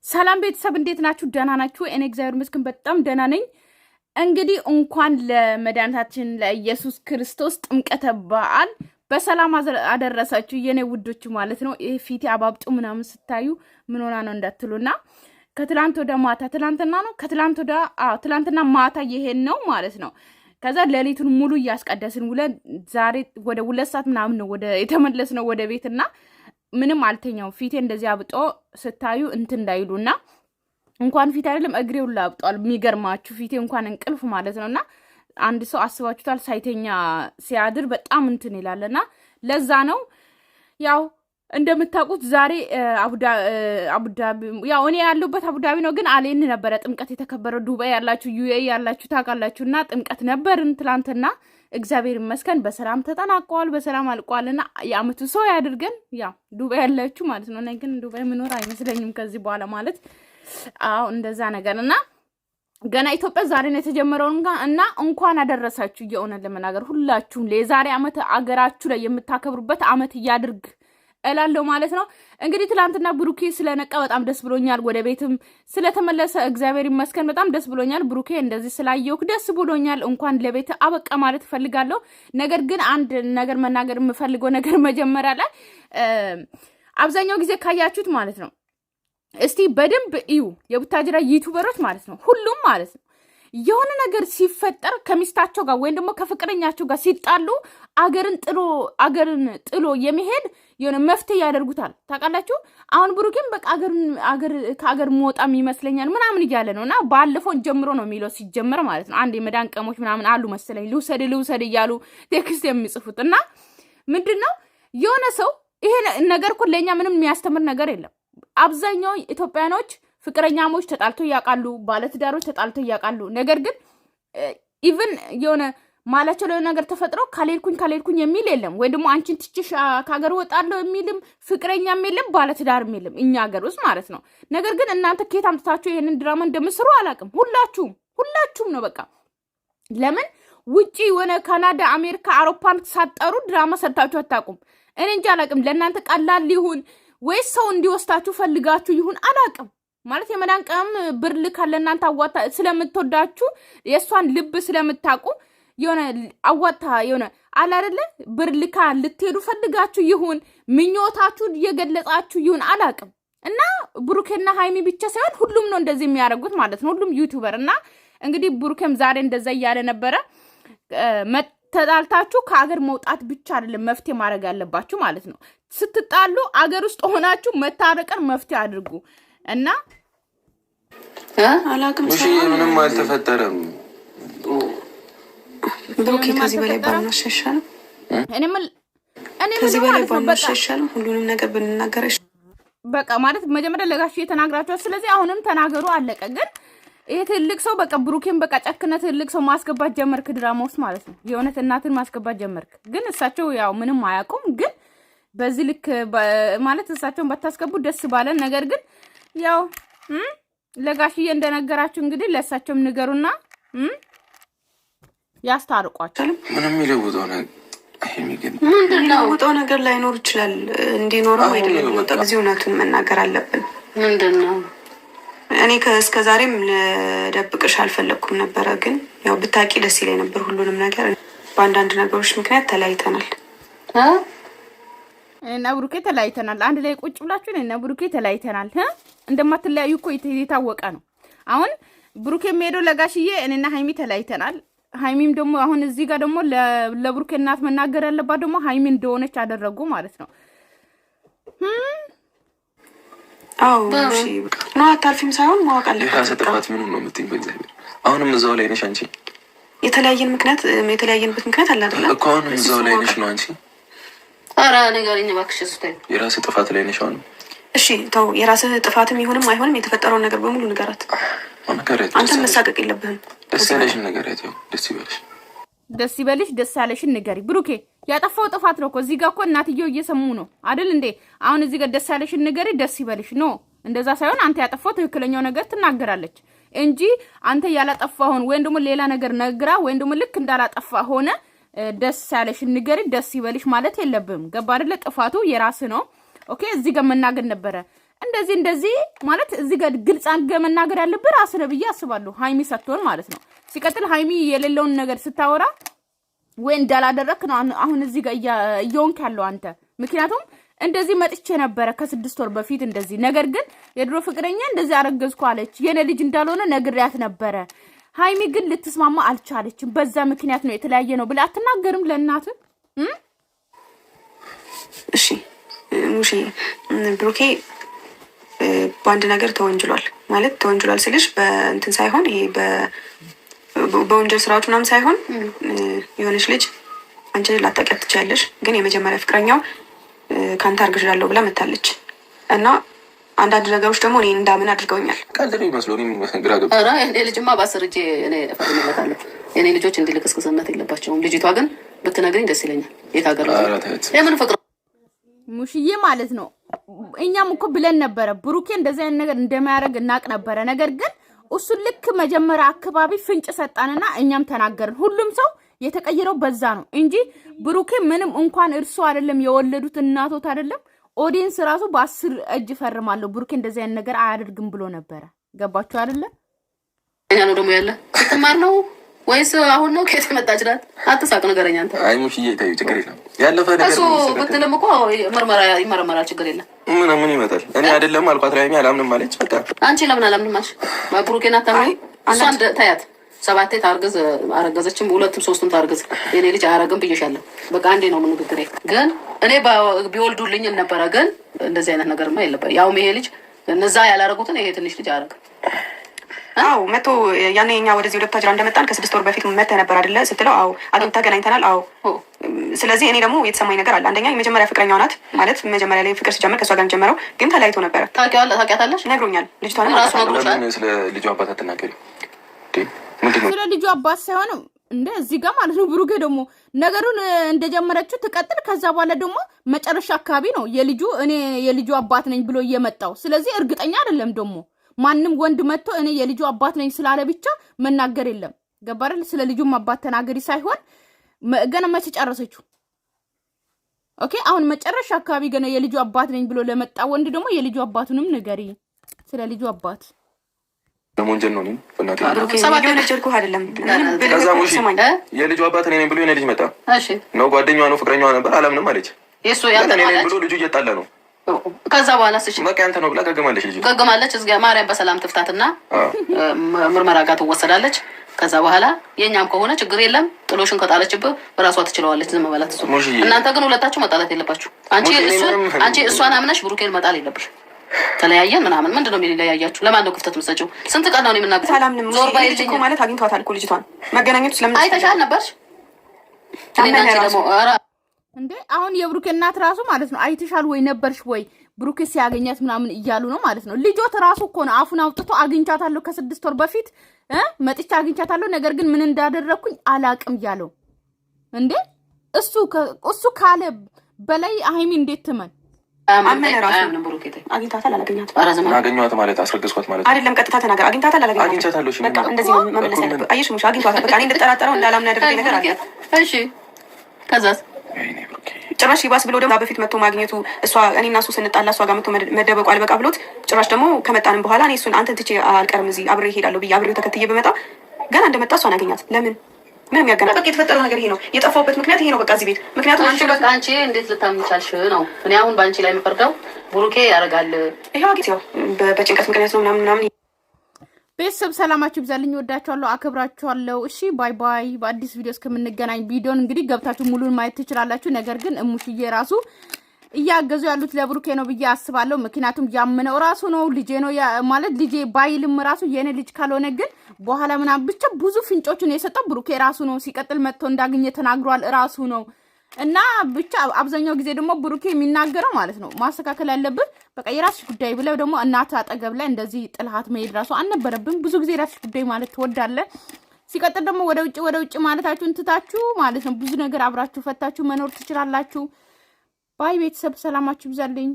ሰላም ቤተሰብ እንዴት ናችሁ? ደህና ናችሁ? እኔ እግዚአብሔር ይመስገን በጣም ደህና ነኝ። እንግዲህ እንኳን ለመድኃኒታችን ለኢየሱስ ክርስቶስ ጥምቀተ በዓል በሰላም አደረሳችሁ የኔ ውዶች ማለት ነው። ይሄ ፊቴ አባብጡ ምናምን ስታዩ ምን ሆና ነው እንዳትሉና ከትላንት ወደ ማታ ትላንትና ማታ ይሄን ነው ማለት ነው። ከዛ ሌሊቱን ሙሉ እያስቀደስን ውለን ዛሬ ወደ 2 ሰዓት ምናምን ነው ወደ የተመለስነው ወደ ቤትና ምንም አልተኛው። ፊቴ እንደዚህ አብጦ ስታዩ እንትን እንዳይሉና እንኳን ፊት አይደለም እግሬ ሁሉ አብጧል። የሚገርማችሁ ፊቴ እንኳን እንቅልፍ ማለት ነውና አንድ ሰው አስባችሁታል ሳይተኛ ሲያድር በጣም እንትን ይላልና ለዛ ነው ያው እንደምታውቁት ዛሬ አቡዳቢ ያው እኔ ያለሁበት አቡዳቢ ነው፣ ግን አሌን ነበረ ጥምቀት የተከበረው። ዱባይ ያላችሁ ዩኤኢ ያላችሁ ታውቃላችሁና ጥምቀት ነበርን ትላንትና። እግዚአብሔር ይመስገን በሰላም ተጠናቋል፣ በሰላም አልቋልና የአመቱ ሰው ያድርገን። ያው ዱባይ ያላችሁ ማለት ነው። እኔ ግን ዱባይ ምኖር አይመስለኝም ከዚህ በኋላ ማለት አዎ እንደዛ ነገርና ገና ኢትዮጵያ ዛሬ ነው የተጀመረው እና እንኳን አደረሳችሁ። የሆነ ለመናገር ሁላችሁም ለዛሬ አመት አገራችሁ ላይ የምታከብሩበት አመት ያድርግ እላለሁ ማለት ነው። እንግዲህ ትላንትና ብሩኬ ስለነቃ በጣም ደስ ብሎኛል። ወደ ቤትም ስለተመለሰ እግዚአብሔር ይመስገን በጣም ደስ ብሎኛል። ብሩኬ እንደዚህ ስላየው ደስ ብሎኛል። እንኳን ለቤት አበቃ ማለት ፈልጋለሁ። ነገር ግን አንድ ነገር መናገር የምፈልገው ነገር መጀመሪያ ላይ አብዛኛው ጊዜ ካያችሁት ማለት ነው እስቲ በደንብ እዩ የቡታጅራ ዩቲዩበሮች ማለት ነው ሁሉም ማለት ነው የሆነ ነገር ሲፈጠር ከሚስታቸው ጋር ወይም ደግሞ ከፍቅረኛቸው ጋር ሲጣሉ አገርን ጥሎ የሚሄድ የሆነ መፍትሄ ያደርጉታል። ታውቃላችሁ አሁን ብሩኬም በቃ ከአገር መውጣም ይመስለኛል ምናምን እያለ ነውና ባለፈው ጀምሮ ነው የሚለው ሲጀመር ማለት ነው። አንድ የመዳን ቀሞች ምናምን አሉ መሰለኝ ልውሰድ እያሉ ቴክስት የሚጽፉትና ምንድነው የሆነ ሰው ይሄ ነገር እኮ ለኛ ምንም የሚያስተምር ነገር የለም። አብዛኛው ኢትዮጵያኖች ፍቅረኛሞች ተጣልቶ ያቃሉ፣ ባለትዳሮች ተጣልቶ ያቃሉ። ነገር ግን ኢቭን የሆነ ማላቸው ለሆነ ነገር ተፈጥሮ ካልሄድኩኝ የሚል የለም። ወይ ደግሞ አንቺን ትችሽ ከሀገር ወጣለሁ የሚልም ፍቅረኛም የለም ባለትዳርም የለም እኛ ሀገር ውስጥ ማለት ነው። ነገር ግን እናንተ ከየት አምጥታችሁ ይሄንን ድራማ እንደምስሩ አላውቅም። ሁላችሁም ነው በቃ ለምን ውጪ የሆነ ካናዳ፣ አሜሪካ፣ አውሮፓን ሳጠሩ ድራማ ሰርታችሁ አታውቁም። እኔ እንጃ አላውቅም። ለእናንተ ቀላል ሊሆን ወይስ ሰው እንዲወስዳችሁ ፈልጋችሁ ይሁን አላውቅም። ማለት የመዳን ቀም ብር ልካለ እናንተ አዋታ ስለምትወዳችሁ የሷን ልብ ስለምታቁ የሆነ አዋታ የሆነ አለ አይደለ ብር ልካ ልትሄዱ ፈልጋችሁ ይሁን ምኞታችሁ እየገለጻችሁ ይሁን አላውቅም። እና ብሩኬና ሃይሚ ብቻ ሳይሆን ሁሉም ነው እንደዚህ የሚያደርጉት ማለት ነው ሁሉም ዩቲዩበር። እና እንግዲህ ብሩኬም ዛሬ እንደዛ እያለ ነበረ። ተጣልታችሁ ከአገር መውጣት ብቻ አይደለም መፍትሄ ማድረግ ያለባችሁ ማለት ነው። ስትጣሉ አገር ውስጥ ሆናችሁ መታረቅን መፍትሄ አድርጉ። እና አላቅም ምንም አልተፈጠረም። ብሩኬ ከዚህ በላይ ባናሸሻል ከዚህ በላይ ባናሸሻል ሁሉንም ነገር ብንናገረሽ በቃ ማለት መጀመሪያ ለጋሽ የተናግራችኋል። ስለዚህ አሁንም ተናገሩ አለቀ። ግን ይሄ ትልቅ ሰው በቃ ብሩኬን በቃ ጨክነ ትልቅ ሰው ማስገባት ጀመርክ ድራማ ውስጥ ማለት ነው። የእውነት እናትን ማስገባት ጀመርክ። ግን እሳቸው ያው ምንም አያውቁም። ግን በዚህ ልክ ማለት እሳቸውን ባታስገቡ ደስ ባለን። ነገር ግን ያው ለጋሽዬ እንደነገራችሁ እንግዲህ ለእሳቸውም ንገሩና ያስታርቋቸው። ምንም ይለውጠው ነገር ላይኖር ይችላል። እንዲኖረው አይደለም ወጣ ጊዜ እውነቱን መናገር አለብን። ምንድነው እኔ እስከ ዛሬም ልደብቅሽ አልፈለግኩም ነበረ። ግን ያው ብታቂ ደስ ይለኝ ነበር ሁሉንም ነገር። በአንዳንድ ነገሮች ምክንያት ተለያይተናል እና ብሩኬ ተለያይተናል። አንድ ላይ ቁጭ ብላችሁ እና ብሩኬ ተለያይተናል። እንደማትለያዩ እኮ የታወቀ ነው። አሁን ብሩኬ ሄዶ ለጋሽዬ እኔና ሃይሚ ተለያይተናል። ሃይሚም ደግሞ አሁን እዚህ ጋር ደግሞ ለብሩኬ እናት መናገር ያለባት ደግሞ ሃይሚ እንደሆነች አደረጉ ማለት ነው። አዎ እሺ ነው አታልፊም ሳይሆን ማወቅ አለበት። የራስ ጥፋት ምኑን ነው የምትይኝ? በእግዚአብሔር አሁንም እዛው ላይ ነሽ አንቺ። የተለያየንበት ምክንያት አለ አይደል እኮ አሁንም እዛው ላይ ነሽ ነው አንቺ። ኧረ ንገሪኝ እባክሽ። ስታይ የራስ ጥፋት ላይ ነሽ አሁን። እሺ ተው፣ የራስህ ጥፋትም ይሁንም አይሆንም የተፈጠረውን ነገር በሙሉ ንገራት። አንተ መሳቀቅ የለብህም። ደስ ያለሽን ንገሪያት። ደስ ይበልሽ፣ ደስ ያለሽን ንገሪ። ብሩኬ ያጠፋው ጥፋት ነው እኮ እዚህ ጋር እኮ እናትየው እየሰሙ ነው አይደል እንዴ? አሁን እዚህ ጋር ደስ ያለሽን ንገሪ፣ ደስ ይበልሽ ነው እንደዛ ሳይሆን አንተ ያጠፋው ትክክለኛው ነገር ትናገራለች እንጂ አንተ ያላጠፋውን ወይም ደግሞ ሌላ ነገር ነግራ ወይም ደግሞ ልክ እንዳላጠፋ ሆነ ደስ ያለሽን ንገሪ፣ ደስ ይበልሽ ማለት የለብህም። ገባ አይደለ? ጥፋቱ የራስ ነው። ኦኬ እዚህ ጋር መናገር ነበረ እንደዚህ ማለት እዚህ ጋር ግልጽ አድርገህ መናገር ያለብህ ራስህ ነህ ብዬ አስባለሁ። ሃይሚ ሰጥቶን ማለት ነው። ሲቀጥል ሃይሚ የሌለውን ነገር ስታወራ ወይ እንዳላደረክ ነው አሁን እዚህ ጋር እየሆንክ ያለው አንተ። ምክንያቱም እንደዚህ መጥቼ ነበረ ከ6 ወር በፊት እንደዚህ፣ ነገር ግን የድሮ ፍቅረኛ እንደዚህ አረገዝኩ አለች። የኔ ልጅ እንዳልሆነ ነግሬያት ነበረ። ሃይሚ ግን ልትስማማ አልቻለችም። በዛ ምክንያት ነው የተለያየ ነው ብለህ አትናገርም ለእናትህ? እሺ ሙሺ ብሩኬ በአንድ ነገር ተወንጅሏል ማለት ተወንጅሏል ስልሽ በእንትን ሳይሆን ይሄ በወንጀል ስራዎች ምናምን ሳይሆን የሆነች ልጅ አንቺ ላታውቂያት ትችያለሽ፣ ግን የመጀመሪያ ፍቅረኛው ካንተ አርግዣለሁ ብላ መታለች እና አንዳንድ ነገሮች ደግሞ እኔ እንዳምን አድርገውኛል። ቀልድ ነው ይመስለው ግራ ገባ። ኧረ እኔ ልጅማ ባስርጄ እኔ እፈርምለታለሁ። የኔ ልጆች እንዲህ ልክስክስነት የለባቸውም። ልጅቷ ግን ብትነግሪኝ ደስ ይለኛል። የት ሀገር የምን ፍቅር ሙሽዬ ማለት ነው። እኛም እኮ ብለን ነበረ ብሩኬ እንደዚህ አይነት ነገር እንደማያደርግ እናቅ ነበረ። ነገር ግን እሱ ልክ መጀመሪያ አካባቢ ፍንጭ ሰጣንና እኛም ተናገርን። ሁሉም ሰው የተቀየረው በዛ ነው እንጂ ብሩኬ ምንም እንኳን እርሱ አይደለም የወለዱት እናቶት አይደለም ኦዲየንስ ራሱ በ10 እጅ ፈርማለሁ ብሩኬ እንደዚህ አይነት ነገር አያደርግም ብሎ ነበረ። ገባችሁ አይደለ? እኛ ነው ደግሞ ያለ ስትማር ነው ወይስ አሁን ነው ከየት መጣች ናት? አትሳቅ ነገረኛ አንተ። አይ ሙሽዬ ታዩ ችግር የለም ያለፈ ነገር እሱ ብትልም እኮ ምርመራ ይመረመራል። ችግር የለም። ምን ይመጣል? እኔ አይደለም አልኳት ላይ አላምንም ማለች። በቃ አንቺ ለምን አላምንም አልሽ? ብሩኬን አታምሪ። እሷን ታያት 7 ታርግዝ አረገዘችም 2ም 3ም ታርግዝ የኔ ልጅ አያረግም ብዬሻለሁ። በቃ አንዴ ነው ንግግሬ። ግን እኔ ቢወልዱልኝ ነበረ። ግን እንደዚህ አይነት ነገርማ የለበት። ያውም ይሄ ልጅ እነዛ ያላረጉትን ይሄ ትንሽ ልጅ አያረግም። አዎ መቶ ያኔ እኛ ወደዚህ ወደ ቡታጅራ እንደመጣን ከ6 ወር በፊት መተህ ነበር አይደለ ስትለው፣ አዎ አግኝተህ ተገናኝተናል። አዎ ስለዚህ እኔ ደግሞ የተሰማኝ ነገር አለ። አንደኛ የመጀመሪያ ፍቅረኛው ናት ማለት መጀመሪያ ላይ ፍቅር ሲጀምር ከእሷ ጋር ጀመረው፣ ግን ተለያይቶ ነበረ። ታውቂያታለሽ? ነግሮኛል። ልጅቷን ራሱ ነግሮሻል። ስለ ልጁ አባት አትናገሪ። ስለ ልጁ አባት ሳይሆን እንደ እዚህ ጋር ማለት ነው። ብሩኬ ደግሞ ነገሩን እንደጀመረችው ትቀጥል። ከዛ በኋላ ደግሞ መጨረሻ አካባቢ ነው የልጁ አባት ነኝ ብሎ እየመጣው። ስለዚህ እርግጠኛ አይደለም ደግሞ ማንም ወንድ መጥቶ እኔ የልጁ አባት ነኝ ስላለ ብቻ መናገር የለም። ገባረል? ስለ ልጁም አባት ተናገሪ ሳይሆን ገና መቼ ጨረሰችው? ኦኬ አሁን መጨረሻ አካባቢ ገና የልጁ አባት ነኝ ብሎ ለመጣ ወንድ ደግሞ የልጁ አባቱንም ንገሪ። ስለ ልጁ አባት ለሞንጀል ነው ነኝ በእናቴ አይደለም። የልጁ አባት ነኝ ብሎ የኔ ልጅ መጣ። እሺ ነው ጓደኛዋ ነው ፍቅረኛዋ ነበር አላምንም አለች። የሱ ያንተ ማለት ብሎ ልጁ እየጣለ ነው። ከዛ በኋላ እሺ በቃ ያንተ ነው ብላ ገገማለች። ልጅ ገገማለች። እዚህ ማርያም በሰላም ትፍታትና ምርመራ ጋር ትወሰዳለች። ከዛ በኋላ የኛም ከሆነ ችግር የለም። ጥሎሽን ከጣለችብህ በራሷ ትችለዋለች። ዝም ማለት እሱ። እናንተ ግን ሁለታችሁ መጣላት የለባችሁ። አንቺ እሷን አምነሽ ብሩኬን መጣል የለብሽ። ተለያየን ምናምን ምንድነው የሚለያያችሁ? ለማን ነው ክፍተት የምትሰጪው? ስንት ቀን ነው የምናገር? ሰላምንም ዞር ባይልኝ እኮ ማለት አግኝቷታል እኮ ልጅቷን። መገናኘቱ ስለምን አይተሻል ነበርሽ? እንዴ አሁን የብሩኬ እናት ራሱ ማለት ነው አይተሻል ወይ ነበርሽ ወይ ብሩኬ ሲያገኛት ምናምን እያሉ ነው ማለት ነው። ልጆት ራሱ እኮ ነው አፉን አውጥቶ አግኝቻታለሁ ከ6 ወር በፊት መጥቻ አግኝቻታለሁ፣ ነገር ግን ምን እንዳደረኩኝ አላቅም ያለው። እንዴ እሱ ካለ በላይ ሃይሚ እንዴት ትመን? አግኝታታል አላገኛትም? አገኘኋት ማለት አስረገዝኳት ማለት አይደለም። ቀጥታ ተናገር። አግኝታታል አላገኛትም? አግኝቻታለሁ። በቃ እንደዚህ ነው መመለስ ያለብህ። አየሽ ሙሽ አግኝቷታል። በቃ እኔ እንድጠራጠረው እንዳላምን ያደረገኝ ነገር አለ። እሺ ከዛስ ጭራሽ ይባስ ብሎ ደግሞ በፊት መጥቶ ማግኘቱ እኔና እሱ ስንጣላ እሷ ጋር መጥቶ መደበቁ አልበቃ ብሎት ጭራሽ ደግሞ ከመጣንም በኋላ እኔ እሱን አንተን ትቼ አልቀርም እዚህ አብሬ እሄዳለሁ ብዬ አብሬው ተከትዬ በመጣ ገና እንደመጣ እሷን አገኛት። ለምን? ምንም ያገናኝ በቃ የተፈጠረው ነገር ይሄ ነው። የጠፋሁበት ምክንያት ይሄ ነው። በቃ እዚህ ቤት ምክንያቱም አንቺ እንዴት ልታምኚ ቻልሽ ነው። እኔ አሁን በአንቺ ላይ የምፈርደው ብሩኬ ያደርጋል። ይሄ አግኝት ያው በጭንቀት ምክንያት ነው ምናምን። ቤተሰብ ሰላማችሁ ይብዛልኝ። ወዳችኋለሁ፣ አክብራችኋለሁ። እሺ ባይ ባይ። በአዲስ ቪዲዮ እስከምንገናኝ ቪዲዮን እንግዲህ ገብታችሁ ሙሉን ማየት ትችላላችሁ። ነገር ግን እሙሽዬ ራሱ እያገዙ ያሉት ለብሩኬ ነው ብዬ አስባለሁ። ምክንያቱም ያምነው ራሱ ነው ልጄ ነው ማለት ልጄ ባይልም ራሱ የኔ ልጅ ካልሆነ ግን በኋላ ምናምን ብቻ ብዙ ፍንጮችን የሰጠው ብሩኬ ራሱ ነው። ሲቀጥል መጥቶ እንዳገኘ ተናግሯል ራሱ ነው። እና ብቻ አብዛኛው ጊዜ ደግሞ ብሩኬ የሚናገረው ማለት ነው ማስተካከል ያለብን በቃ የራስሽ ጉዳይ ብለው ደግሞ እናት አጠገብ ላይ እንደዚህ ጥልሃት መሄድ ራሱ አልነበረብን። ብዙ ጊዜ የራስሽ ጉዳይ ማለት ትወዳለህ። ሲቀጥል ደግሞ ወደ ውጭ ማለታችሁን ትታችሁ ማለት ነው ብዙ ነገር አብራችሁ ፈታችሁ መኖር ትችላላችሁ። ባይ ቤተሰብ ሰላማችሁ ይብዛልኝ።